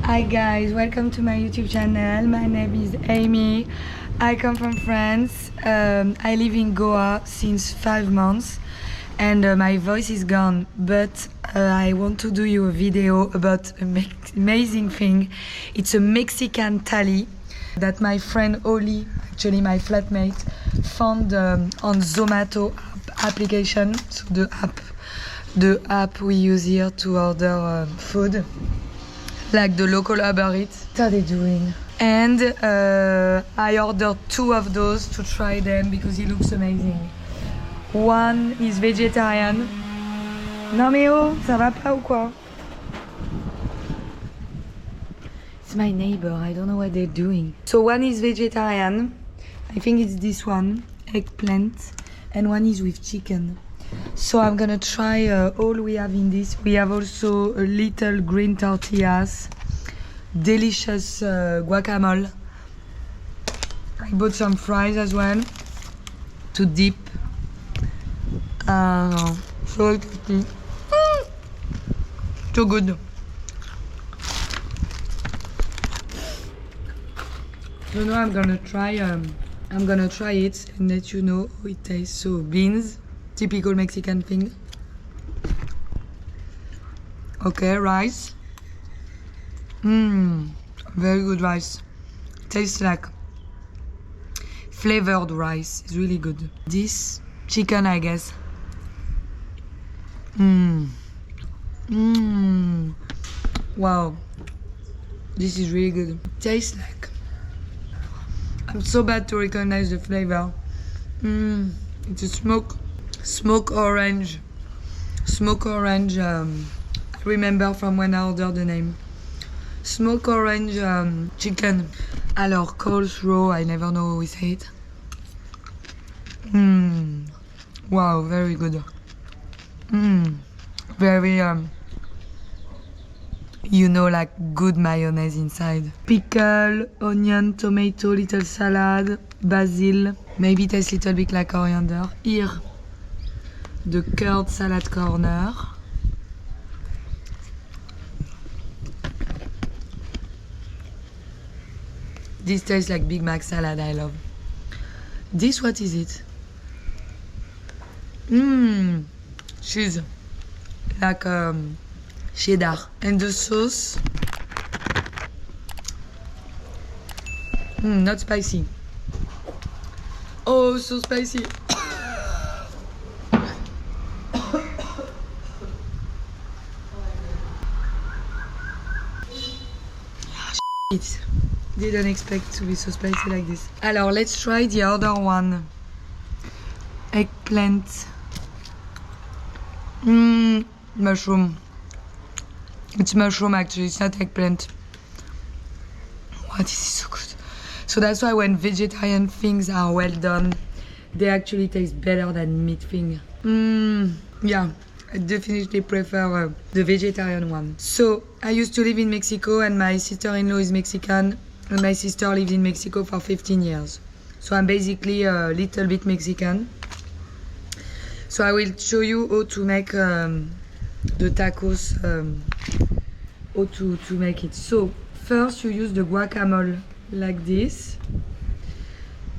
Hi guys, welcome to my YouTube channel. My name is Amy. I come from France. I live in Goa since 5 months and my voice is gone, but I want to do you a video about an amazing thing. It's a Mexican thali that my friend Oli, actually my flatmate, found on Zomato application. So the app we use here to order food, like the local Uber Eats. What are they doing? And I ordered 2 of those to try them because it looks amazing. One is vegetarian. Non mais oh, ça va pas ou quoi? It's my neighbor, I don't know what they're doing. So one is vegetarian, I think it's this one, eggplant, and one is with chicken. So I'm gonna try all we have in this. We have also a little green tortillas, delicious guacamole. I bought some fries as well to dip. So tasty. So good. So now I'm gonna try it and let you know how it tastes. So beans. Typical Mexican thing. Okay, rice. Very good rice. Tastes like flavored rice. It's really good. This chicken, I guess. Wow. This is really good. Tastes like. I'm so bad to recognize the flavor. It's a smoke orange. I remember from when I ordered the name. Smoke orange chicken. Alors, coleslaw, I never know how we say it. Wow, very good. Very, you know, like good mayonnaise inside. Pickle, onion, tomato, little salad, basil. Maybe tastes a little bit like coriander. Here. The curd salad corner. This tastes like Big Mac salad, I love. This, what is it? Cheese. Like cheddar. And the sauce. Not spicy. Oh, so spicy. Didn't expect to be so spicy like this. Alors, let's try the other one. Eggplant. Mushroom. It's mushroom actually, it's not eggplant. Wow, this is so good. So that's why when vegetarian things are well done, they actually taste better than meat thing. Yeah. I definitely prefer the vegetarian one. So I used to live in Mexico and my sister-in-law is Mexican and my sister lived in Mexico for 15 years. So I'm basically a little bit Mexican. So I will show you how to make the tacos, how to make it. So first you use the guacamole like this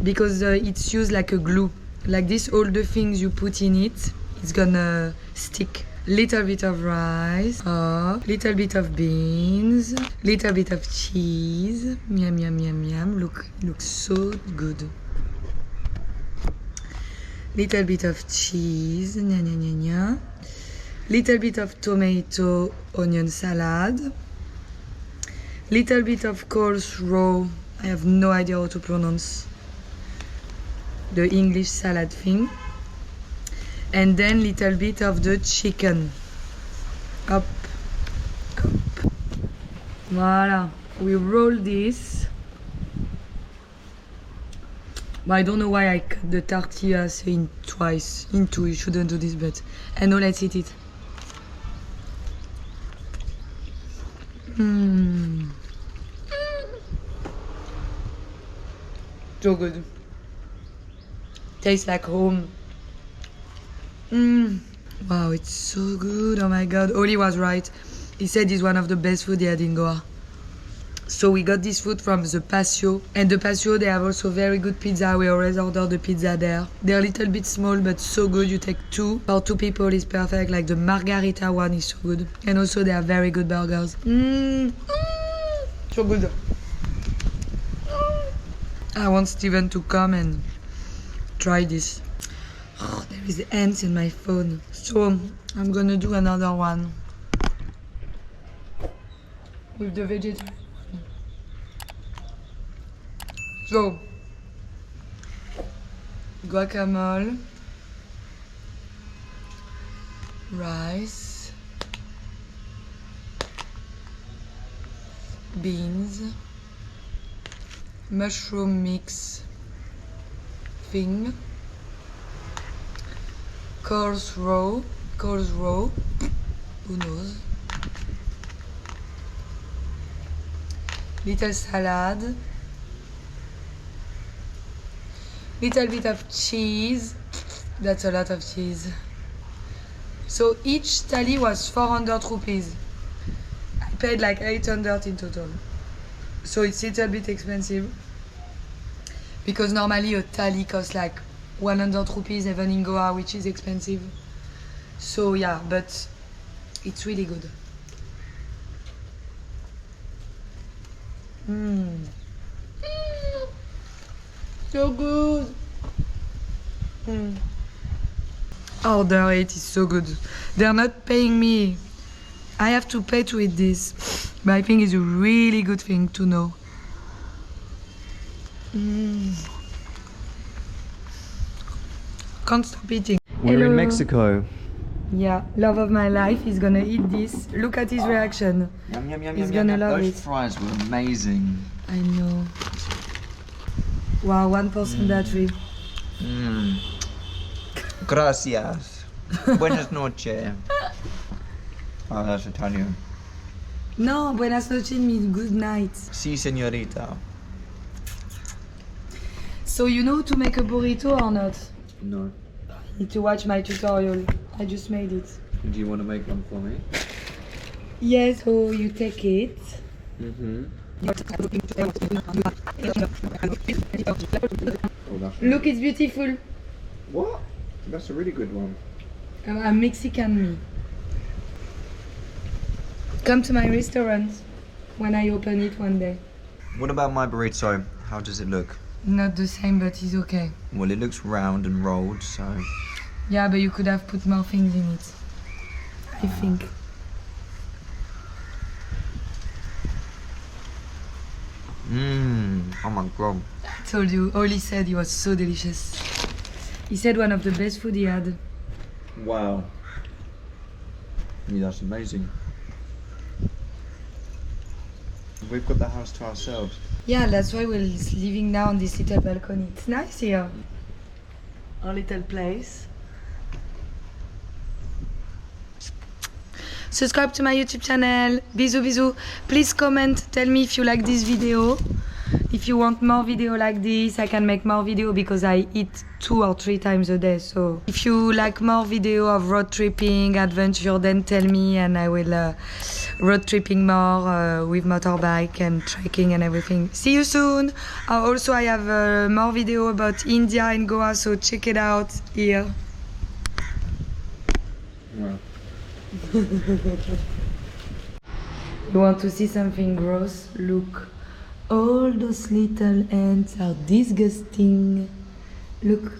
because it's used like a glue. Like this, all the things you put in it, it's gonna stick. Little bit of rice, little bit of beans, little bit of cheese. Yum, yum, yum, yum. Look, it looks so good. Little bit of cheese, nya, nya, nya, nya. Little bit of tomato, onion salad. Little bit of coleslaw. I have no idea how to pronounce the English salad thing. And then little bit of the chicken. Up. Voila. We roll this. But I don't know why I cut the tortillas in twice. In two, you shouldn't do this, but... And now let's eat it. So good. Tastes like home. Wow, it's so good. Oh my god, Oli was right. He said it's one of the best food he had in Goa. So we got this food from the Patio, and the Patio, they have also very good pizza. We always order the pizza there. They're a little bit small, but so good. You take 2 for 2 people is perfect. Like the margarita one is so good, and also they have very good burgers. So good. I want Steven to come and try this. Oh, there is ants in my phone. So I'm gonna do another one with the vegetarian. So, guacamole, rice, beans, mushroom mix thing, coleslaw, who knows, little salad, little bit of cheese. That's a lot of cheese. So each thali was 400 rupees. I paid like 800 in total. So it's a little bit expensive, because normally a thali costs like 100 rupees even in Goa, which is expensive. So yeah, but it's really good. So good. Order it, is so good. They're not paying me. I have to pay to eat this, but I think it's a really good thing to know. Can't stop eating. We're Hello. in Mexico. Yeah, love of my life. He's gonna eat this. Look at his reaction. Yum, yum, yum, He's yum, gonna yum. love Those it. fries were amazing. I know. Wow, 1% battery. Gracias. Buenas noches. Oh, that's Italian. No, buenas noches means good night. Si, señorita. So you know to make a burrito or not? No. You need to watch my tutorial. I just made it. Do you want to make one for me? Yes, so you take it. Look, it's beautiful. What? That's a really good one. I'm Mexican me. Come to my restaurant when I open it one day. What about my burrito? How does it look? Not the same, but it's okay. Well, it looks round and rolled, so... Yeah, but you could have put more things in it, I think. Oh my god. I told you, all he said, it was so delicious. He said one of the best food he had. Wow. Yeah, that's amazing. We've got the house to ourselves. Yeah, that's why we're living now on this little balcony. It's nice here. Our little place. Subscribe to my YouTube channel. Bisous, bisous. Please comment, tell me if you like this video. If you want more video like this, I can make more video because I eat 2 or 3 times a day. So if you like more video of road tripping, adventure, then tell me and I will road tripping more with motorbike and trekking and everything. See you soon. Also, I have more video about India and Goa, so check it out here. Wow. You want to see something gross? Look. All those little ants are disgusting. Look.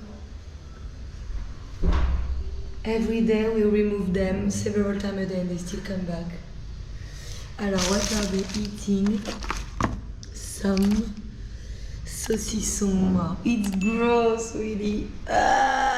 Every day we remove them several times a day and they still come back. Alors, what are they eating? Some saucisson. It's gross, really. Ah!